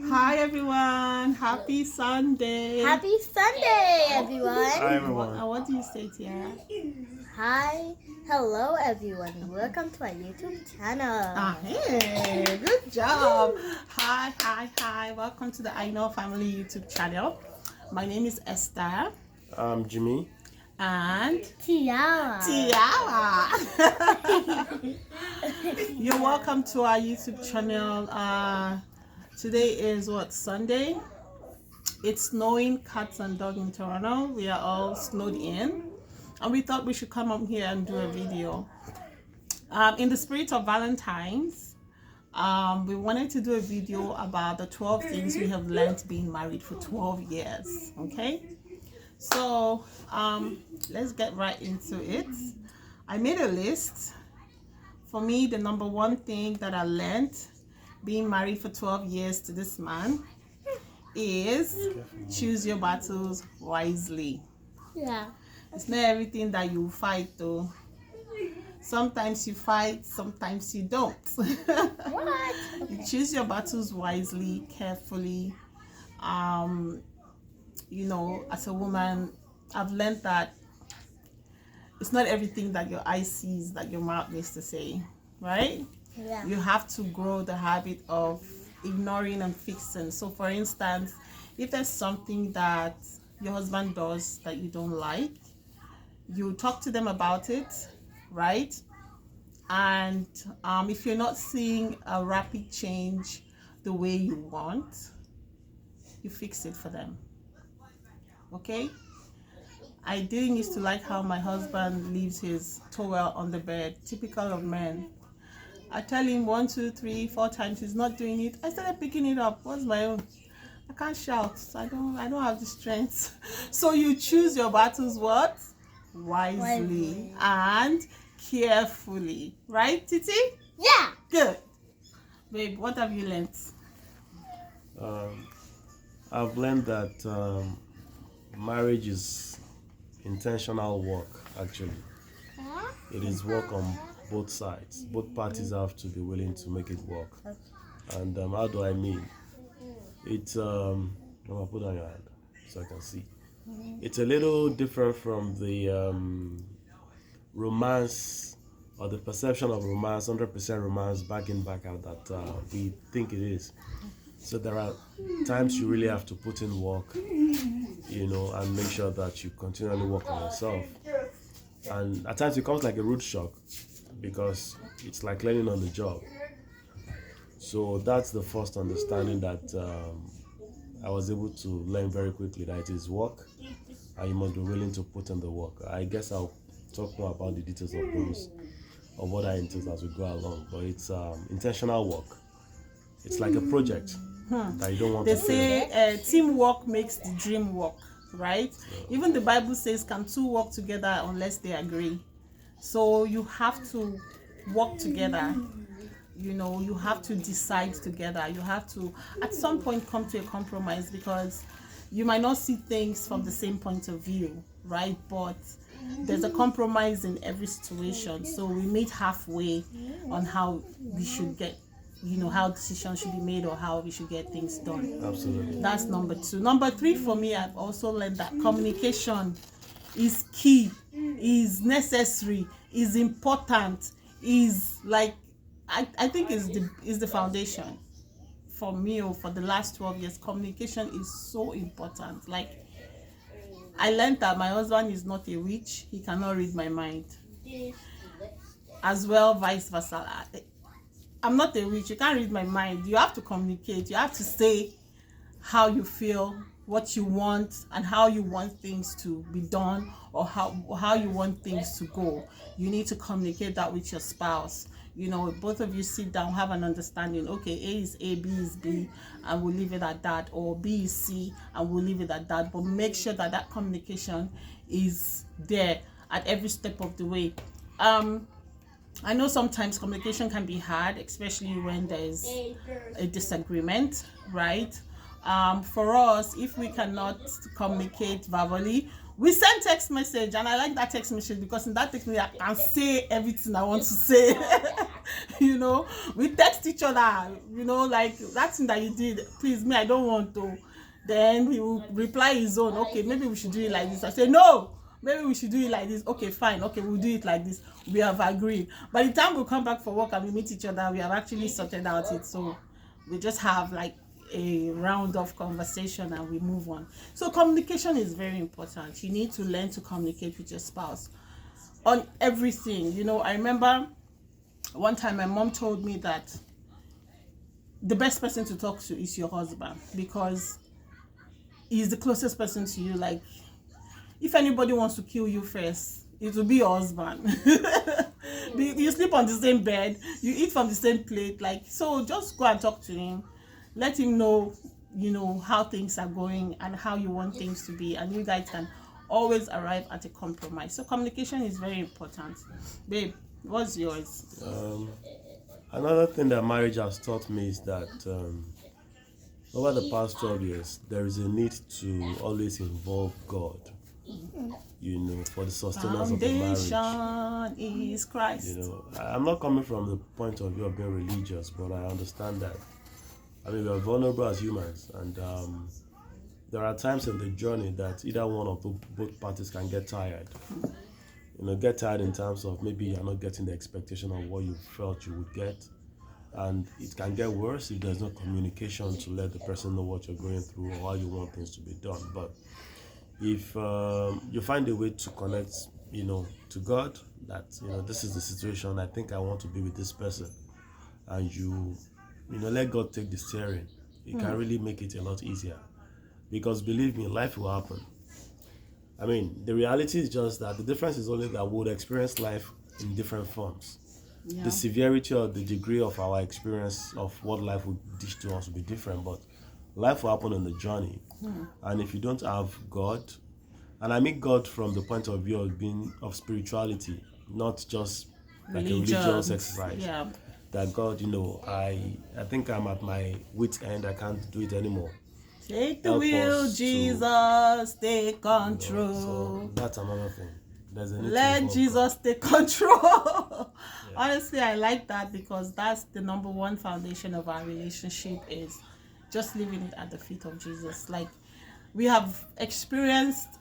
Hi everyone, happy Sunday. Happy Sunday, everyone. Hi everyone. What do you say, Tiara? Hi, hello, everyone. Welcome to our YouTube channel. Hey, good job. Hi. Welcome to the I Know Family YouTube channel. My name is Esther. I'm Jimmy. And Tiara. You're welcome to our YouTube channel. Today is Sunday. It's snowing cats and dog in Toronto. We are all snowed in, and we thought we should come up here and do a video. In the spirit of Valentines, we wanted to do a video about the 12 things we have learned being married for 12 years. Okay, so let's get right into it. I made a list. For me, the number one thing that I learned being married for 12 years to this man is choose your battles wisely. Yeah. It's not everything that you fight though. Sometimes you fight, sometimes you don't. What? You choose your battles wisely, carefully. As a woman, I've learned that it's not everything that your eye sees that your mouth needs to say, right? Yeah. You have to grow the habit of ignoring and fixing. So for instance, if there's something that your husband does that you don't like, you talk to them about it, right? And if you're not seeing a rapid change the way you want, you fix it for them. Okay? I didn't used to like how my husband leaves his towel on the bed, typical of men. I tell him 1, 2, 3, 4 times, he's not doing it. I started picking it up. What's my own? I can't shout. So I don't have the strength. So you choose your battles what? Wisely and carefully. Right, Titi? Yeah. Good. Babe, what have you learned? I've learned that marriage is intentional work. Actually, it is work on both sides. Both parties have to be willing to make it work. And how do I mean? It's I'm gonna put on your hand so I can see. It's a little different from the romance or the perception of romance, 100% romance, back in, back out that we think it is. So there are times you really have to put in work, and make sure that you continually work on yourself. And at times it comes like a rude shock because it's like learning on the job. So that's the first understanding that I was able to learn very quickly, that it is work and you must be willing to put in the work. I guess I'll talk more about the details of what that entails as we go along, but it's intentional work. It's like a project that you don't want to fail. They say teamwork makes the dream work, right? Even the Bible says, can two work together unless they agree? So you have to work together. You have to decide together. You have to, at some point, come to a compromise because you might not see things from the same point of view, right? But there's a compromise in every situation. So we meet halfway on how we should get, how decisions should be made or how we should get things done. Absolutely. That's number 2. Number 3 for me, I've also learned that communication is key, is necessary, is important, is like, I think is the foundation for me. Or for the last 12 years, communication is so important. Like, I learned that my husband is not a witch. He cannot read my mind. As well, vice versa. I'm not a witch. You can't read my mind. You have to communicate. You have to say how you feel, what you want, and how you want things to be done, or how you want things to go. You need to communicate that with your spouse. Both of you sit down, have an understanding. Okay, A is A, B is B, and we'll leave it at that. Or B is C, and we'll leave it at that. But make sure that communication is there at every step of the way. I know sometimes communication can be hard, especially when there's a disagreement, right? For us, if we cannot communicate verbally, we send text message, and I like that text message because in that text message I can say everything I want to say. You know, we text each other, you know, like that thing that you did, please, me, I don't want to. Then he will reply his own, okay, maybe we should do it like this. I say, no, maybe we should do it like this. Okay, fine, okay, we'll do it like this. We have agreed. By the time we come back for work and we meet each other, we have actually sorted out it. So we just have like a round of conversation and we move on. So communication is very important. You need to learn to communicate with your spouse on everything. You know, I remember one time my mom told me that the best person to talk to is your husband, because he's the closest person to you. Like, if anybody wants to kill you first, it will be your husband. You sleep on the same bed, you eat from the same plate, like, so just go and talk to him, let him know, you know, how things are going and how you want things to be, and you guys can always arrive at a compromise. So communication is very important. Babe, what's yours? Another thing that marriage has taught me is that over the past 12 years, there is a need to always involve God, you know, for the sustenance of the marriage. Foundation is Christ. You know, I'm not coming from the point of view of being religious, but I understand that, I mean, we're vulnerable as humans, and there are times in the journey that either one of both parties can get tired. You know, get tired in terms of maybe you're not getting the expectation of what you felt you would get. And it can get worse if there's no communication to let the person know what you're going through or how you want things to be done. But if you find a way to connect, you know, to God, that, you know, this is the situation, I think I want to be with this person, and you know, let God take the steering, it can really make it a lot easier. Because believe me, life will happen. I mean, the reality is just that the difference is only that we'll experience life in different forms. Yeah. The severity or the degree of our experience of what life will dish to us will be different, but life will happen on the journey. And if you don't have God, and I mean God from the point of view of being of spirituality, not just like a religious exercise. Yeah. That God, you know, I think I'm at my wit's end, I can't do it anymore. Take the wheel, Jesus, take control. You know, so that's another thing. Let Jesus take control. Yeah. Honestly, I like that, because that's the number one foundation of our relationship, is just leaving it at the feet of Jesus. Like, we have experienced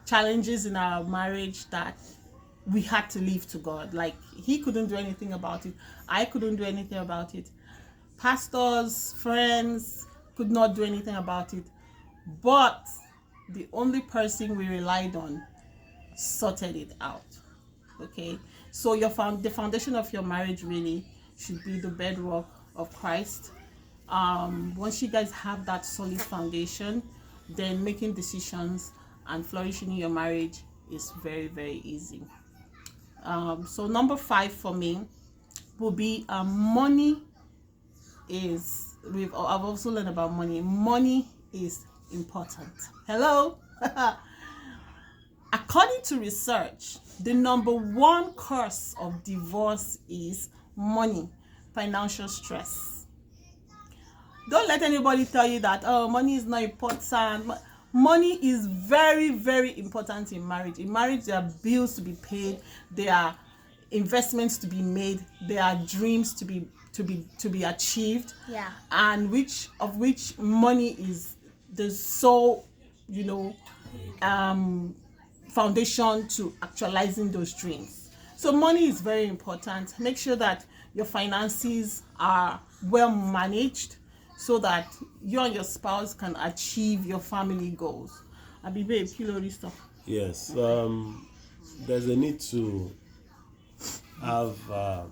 challenges in our marriage that we had to leave to God. Like, he couldn't do anything about it. I couldn't do anything about it. Pastors, friends could not do anything about it. But the only person we relied on sorted it out. Okay, so the foundation of your marriage really should be the bedrock of Christ. Once you guys have that solid foundation, then making decisions and flourishing in your marriage is very, very easy. So number 5 for me will be money is. I've also learned about money. Money is important. Hello. According to research, the number 1 cause of divorce is money, financial stress. Don't let anybody tell you that, oh, money is not important. Money is very, very important in marriage. In marriage, there are bills to be paid, there are investments to be made, there are dreams to be achieved. Yeah. And which money is the sole, you know, foundation to actualizing those dreams. So money is very important. Make sure that your finances are well managed, so that you and your spouse can achieve your family goals. Abi babe, kilo stuff. Yes, there's a need to have a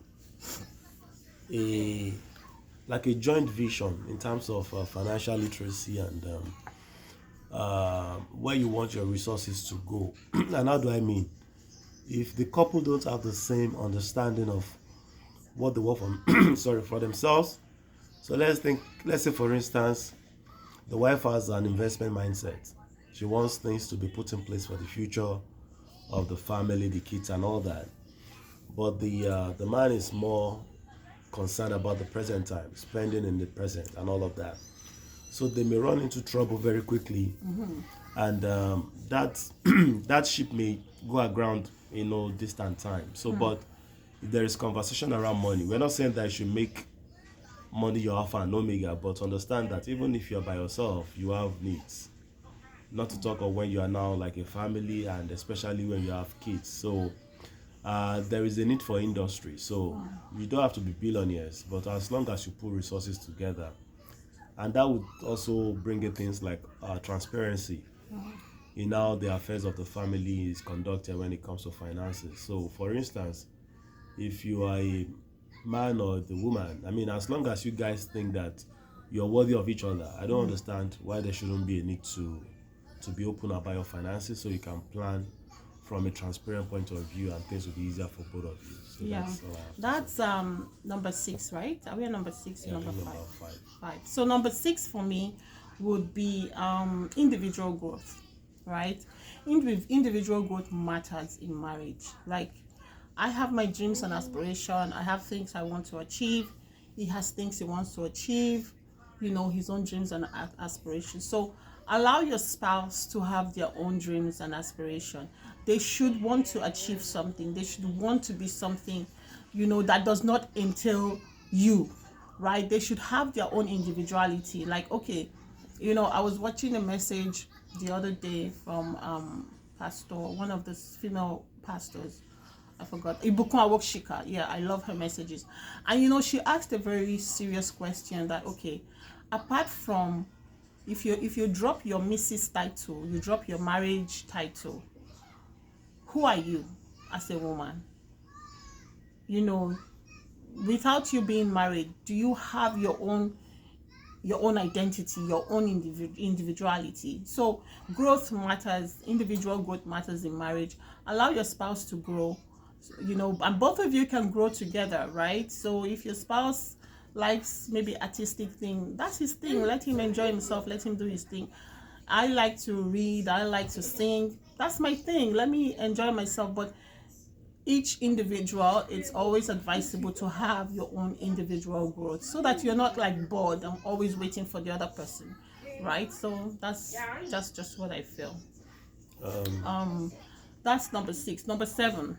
joint vision in terms of financial literacy and where you want your resources to go. And how do I mean? If the couple don't have the same understanding of what they want for themselves. So let's say for instance, the wife has an investment mindset. She wants things to be put in place for the future of the family, the kids and all that. But the man is more concerned about the present time, spending in the present and all of that. So they may run into trouble very quickly, and that ship may go aground in no distant time. So, but there is conversation around money. We're not saying that you should make money your alpha and omega, but understand that even if you're by yourself, you have needs. Not to talk of when you are now like a family, and especially when you have kids. So there is a need for industry. So you don't have to be billionaires, but as long as you put resources together, and that would also bring in things like transparency in how the affairs of the family is conducted when it comes to finances. So, for instance, if you are a man or the woman, I mean, as long as you guys think that you're worthy of each other, I don't understand why there shouldn't be a need to be open about your finances, so you can plan from a transparent point of view, and things will be easier for both of you. So Yeah, that's number 6, right? Are we at number 6 or number 5? Number 5. 5. So number 6 for me would be individual growth, right? Individual growth matters in marriage. Like, I have my dreams and aspiration. I have things I want to achieve. He has things he wants to achieve, his own dreams and aspirations. So allow your spouse to have their own dreams and aspiration. They should want to achieve something. They should want to be something, that does not entail you, right? They should have their own individuality. Like, okay, I was watching a message the other day from pastor, one of the female pastors. I forgot. Ibukun Awokshika. Yeah, I love her messages. And she asked a very serious question that, okay, apart from if you drop your Mrs. title, you drop your marriage title, who are you as a woman? Without you being married, do you have your own identity, your own individuality? So growth matters. Individual growth matters in marriage. Allow your spouse to grow, and both of you can grow together, right? So if your spouse likes maybe artistic thing, that's his thing. Let him enjoy himself. Let him do his thing. I like to read. I like to sing. That's my thing. Let me enjoy myself. But each individual, it's always advisable to have your own individual growth, so that you're not like bored and always waiting for the other person, right? So that's just what I feel. That's number 6. Number 7.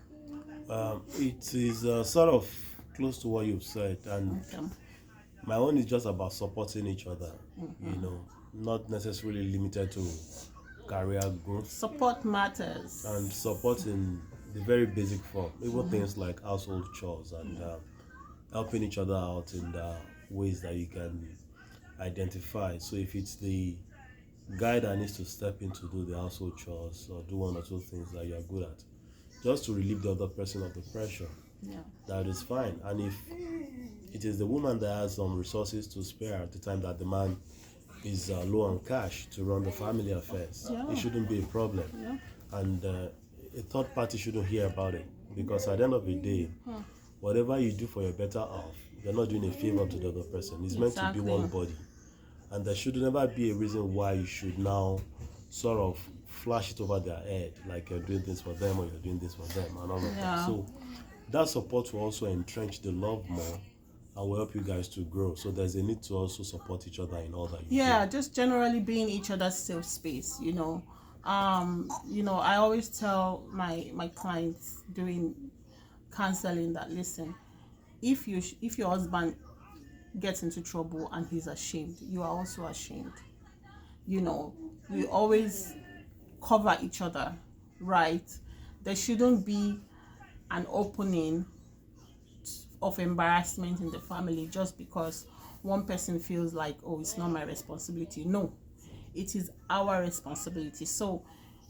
It is sort of close to what you've said, and my own is just about supporting each other. Not necessarily limited to career growth. Support matters, and support in the very basic form, even things like household chores and helping each other out in the ways that you can identify. So if it's the guy that needs to step in to do the household chores or do 1 or 2 things that you're good at, just to relieve the other person of the pressure, that is fine. And if it is the woman that has some resources to spare at the time that the man is low on cash to run the family affairs, it shouldn't be a problem. And a third party shouldn't hear about it, because at the end of the day, whatever you do for your better half, you're not doing a favor to the other person. It's meant to be one body, and there should never be a reason why you should now sort of flash it over their head, like you're doing this for them or you're doing this for them and all of that. So that support will also entrench the love more and will help you guys to grow. So there's a need to also support each other in all that you do. Just generally being each other's safe space. I always tell my clients during counseling that, listen, if your husband gets into trouble and he's ashamed, you are also ashamed. We always cover each other, right? There shouldn't be an opening of embarrassment in the family just because one person feels like, oh, it's not my responsibility. No, it is our responsibility. So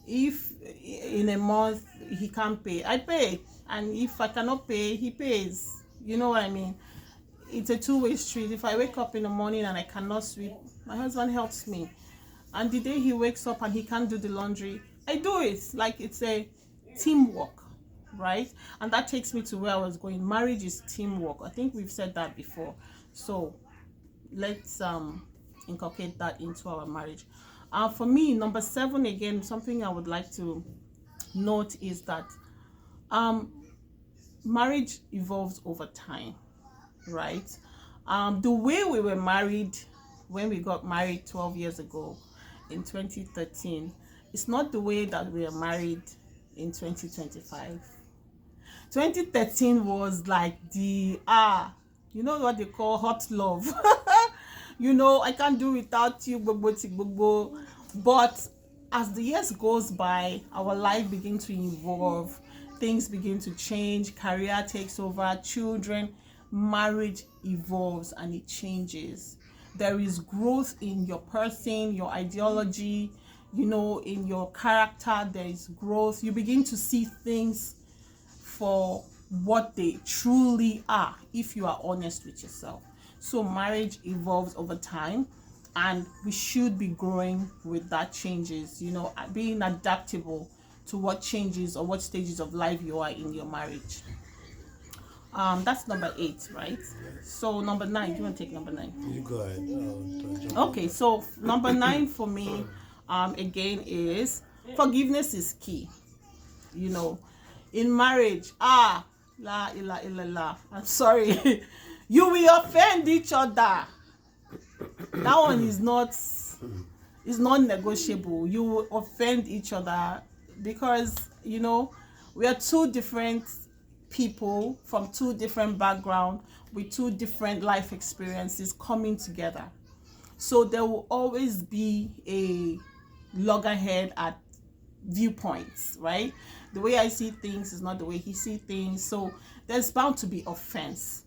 if in a month he can't pay, I pay, and if I cannot pay, he pays. You know what I mean? It's a two-way street. If I wake up in the morning and I cannot sweep, my husband helps me, and the day he wakes up and he can't do the laundry, I do it. Like, it's a teamwork, right? And that takes me to where I was going. Marriage is teamwork. I think we've said that before. So let's inculcate that into our marriage. For me, number 7, again, something I would like to note is that marriage evolves over time, right? The way we were married when we got married 12 years ago in 2013 is not the way that we are married in 2025. 2013 was like the you know what they call hot love. You know, I can't do without you, gbogbo. But as the years goes by, our life begins to evolve, things begin to change, career takes over, children, marriage evolves and it changes. There is growth in your person, your ideology, you know, in your character. There is growth. You begin to see things for what they truly are if you are honest with yourself. So marriage evolves over time, and we should be growing with that changes, you know, being adaptable to what changes or what stages of life you are in your marriage. That's number 8, right? So number 9, do you want to take number 9? You go ahead. Okay, so number 9 for me, again, is forgiveness is key. You know, in marriage, la ilaha illallah, I'm sorry. You will offend each other. That one is not negotiable. You will offend each other because, you know, we are two different people from two different backgrounds with two different life experiences coming together. So there will always be a loggerhead at viewpoints, right? The way I see things is not the way he sees things. So there's bound to be offense.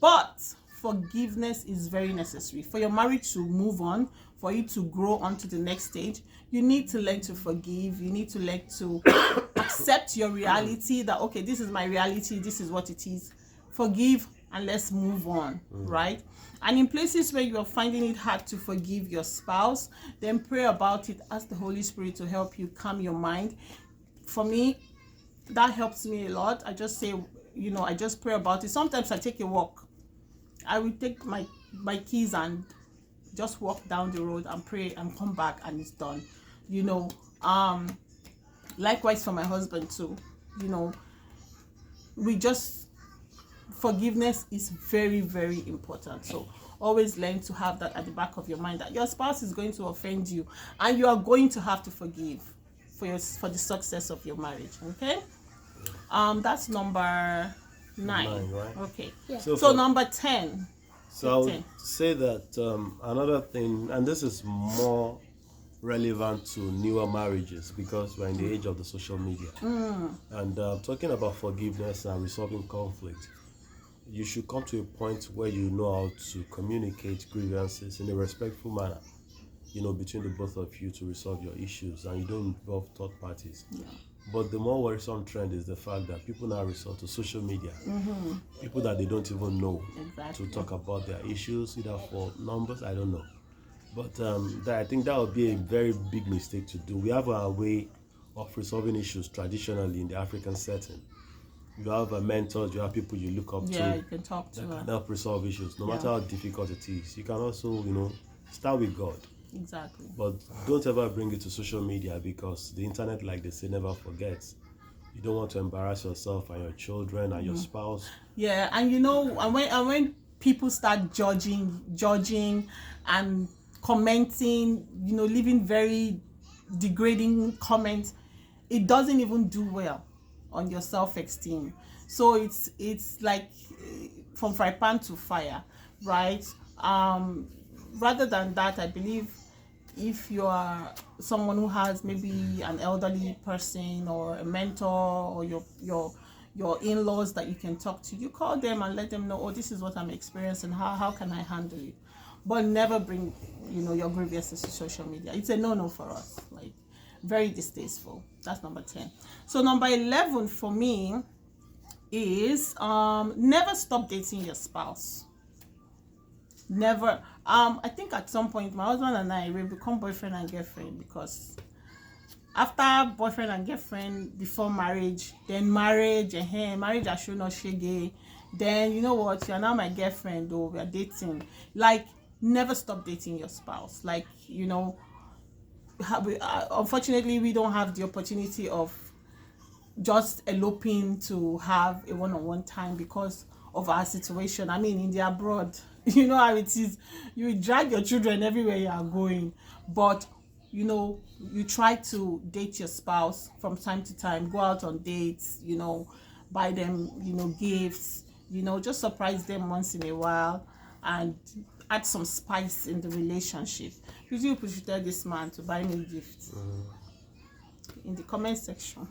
But forgiveness is very necessary. For your marriage to move on, for you to grow on to the next stage, you need to learn to forgive. You need to learn to accept your reality that, okay, this is my reality, this is what it is. Forgive and let's move on, right? And in places where you are finding it hard to forgive your spouse, then pray about it. Ask the Holy Spirit to help you calm your mind. For me, that helps me a lot. I just say, you know, I just pray about it. Sometimes I take a walk. I will take my keys and just walk down the road and pray and come back and it's done. You know, likewise for my husband too. You know, forgiveness is very, very important. So always learn to have that at the back of your mind, that your spouse is going to offend you and you are going to have to forgive for the success of your marriage. Okay. That's number 9, right? Okay. Yeah. So number 10. So I would say that another thing, and this is more relevant to newer marriages because we're in the age of the social media. And talking about forgiveness and resolving conflict, you should come to a point where you know how to communicate grievances in a respectful manner, you know, between the both of you to resolve your issues, and you don't involve third parties. Yeah. But the more worrisome trend is the fact that people now resort to social media, people that they don't even know, to talk about their issues, either for numbers, I don't know. But I think that would be a very big mistake to do. We have a way of resolving issues traditionally in the African setting. You have mentors, you have people you look up to. Yeah, you can talk to that can help resolve issues, no matter how difficult it is. You can also, you know, start with God. Exactly. But don't ever bring it to social media because the internet, like they say, never forgets. You don't want to embarrass yourself and your children and your spouse. Yeah, and you know, and when people start judging and commenting, you know, leaving very degrading comments, it doesn't even do well on your self-esteem. So it's like from fry pan to fire, right? Rather than that, I believe if you are someone who has maybe an elderly person or a mentor or your in-laws that you can talk to, you call them and let them know, oh, this is what I'm experiencing, how can I handle it? But never bring, you know, your grievances to social media. It's a no-no for us, like very distasteful. That's number 10. So number 11 for me is never stop dating your spouse. Never. I think at some point my husband and I will become boyfriend and girlfriend, because after boyfriend and girlfriend, before marriage, then marriage I should not shege. Then you know what, you're now my girlfriend, or we're dating. Like, never stop dating your spouse. Like, you know, unfortunately we don't have the opportunity of just eloping to have a one-on-one time because of our situation. I mean, in the abroad, you know how it is. You drag your children everywhere you are going, but you know, you try to date your spouse from time to time, go out on dates, you know, buy them, gifts, just surprise them once in a while and add some spice in the relationship. Could you tell this man to buy me gifts? In the comment section.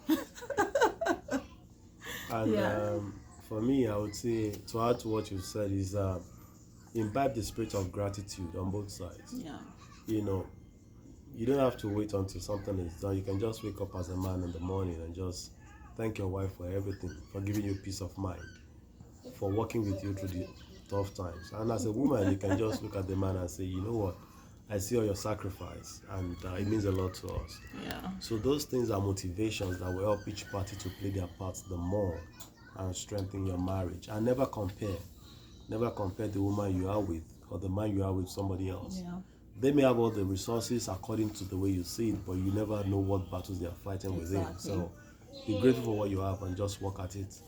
And Yeah. for me, I would say, to add to what you said, is imbibe the spirit of gratitude on both sides. Yeah. You don't have to wait until something is done. You can just wake up as a man in the morning and just thank your wife for everything, for giving you peace of mind, for working with you through the tough times. And as a woman, you can just look at the man and say, you know what, I see all your sacrifice, and it means a lot to us. Yeah. So those things are motivations that will help each party to play their part the more and strengthen your marriage. And never compare the woman you are with or the man you are with somebody else. Yeah. They may have all the resources according to the way you see it, but you never know what battles they are fighting within. Exactly. So be grateful for what you have and just work at it.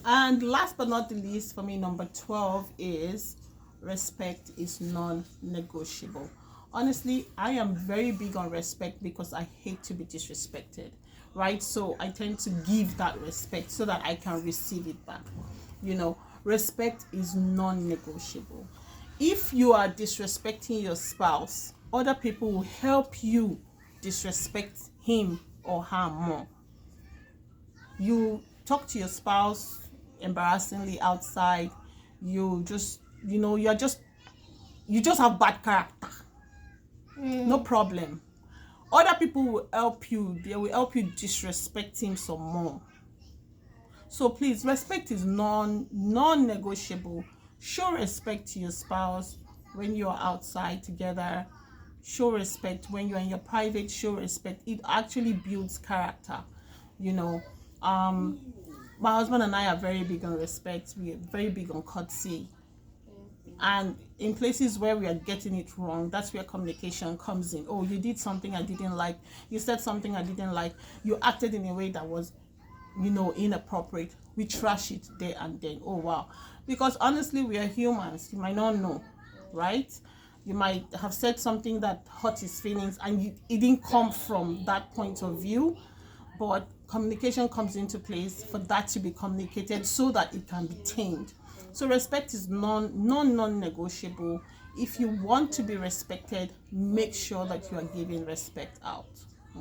And last but not the least, for me, number 12 is respect is non-negotiable. Honestly, I am very big on respect because I hate to be disrespected, right? So I tend to give that respect so that I can receive it back. Respect is non-negotiable. If you are disrespecting your spouse, other people will help you disrespect him or her more. You talk to your spouse embarrassingly outside, you just have bad character. No problem. Other people will help you. They will help you disrespect him some more. So please, respect is non-negotiable. Show respect to your spouse when you are outside together. Show respect when you're in your private. Show respect. It actually builds character. My husband and I are very big on respect. We are very big on courtesy. And in places where we are getting it wrong, that's where communication comes in. Oh, you did something I didn't like. You said something I didn't like. You acted in a way that was, inappropriate. We trash it there and then. Oh, wow. Because honestly, we are humans. You might not know, right? You might have said something that hurt his feelings and it didn't come from that point of view. But communication comes into place for that to be communicated so that it can be tamed. So respect is non-negotiable. If you want to be respected, make sure that you are giving respect out.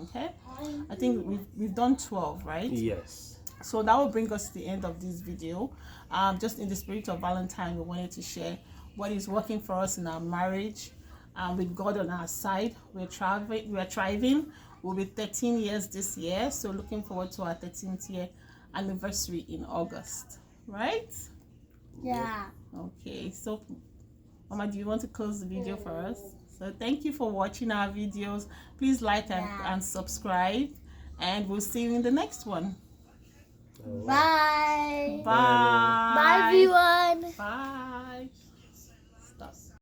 Okay? I think we've done 12, right? Yes. So that will bring us to the end of this video. Just in the spirit of Valentine, we wanted to share what is working for us in our marriage. With God on our side, we're thriving. We'll be 13 years this year, so looking forward to our 13th year anniversary in August, right? Yeah. Okay, so Mama, do you want to close the video for us? So thank you for watching our videos. Please like and subscribe, and we'll see you in the next one. Bye. Bye. Bye, viewers.